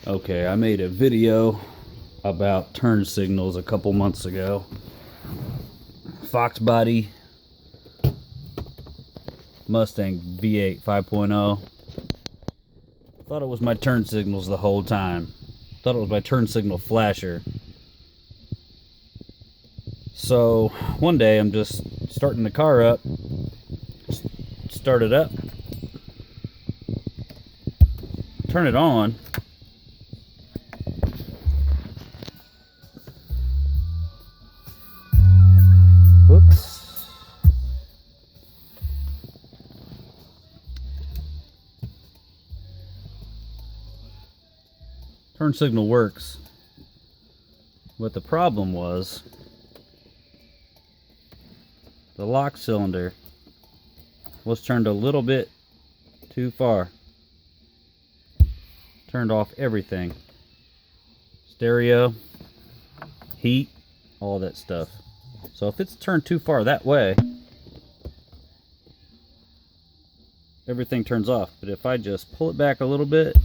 Okay, I made a video about turn signals a couple months ago. Fox body Mustang V8 5.0. Thought it was my turn signals the whole time. Thought it was my turn signal flasher. So one day I'm just starting the car up. Start it up. Turn it on. Whoops. Turn signal works. What the problem was, the lock cylinder was turned a little bit too far. Turned off everything. Stereo, heat, all that stuff. So if it's turned too far that way, everything turns off. But if I just pull it back a little bit,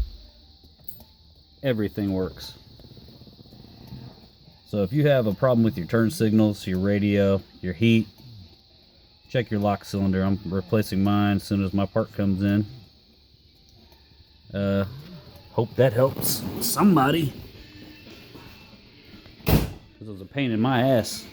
everything works. So if you have a problem with your turn signals, your radio, your heat, check your lock cylinder. I'm replacing mine as soon as my part comes in. Hope that helps somebody. This was a pain in my ass.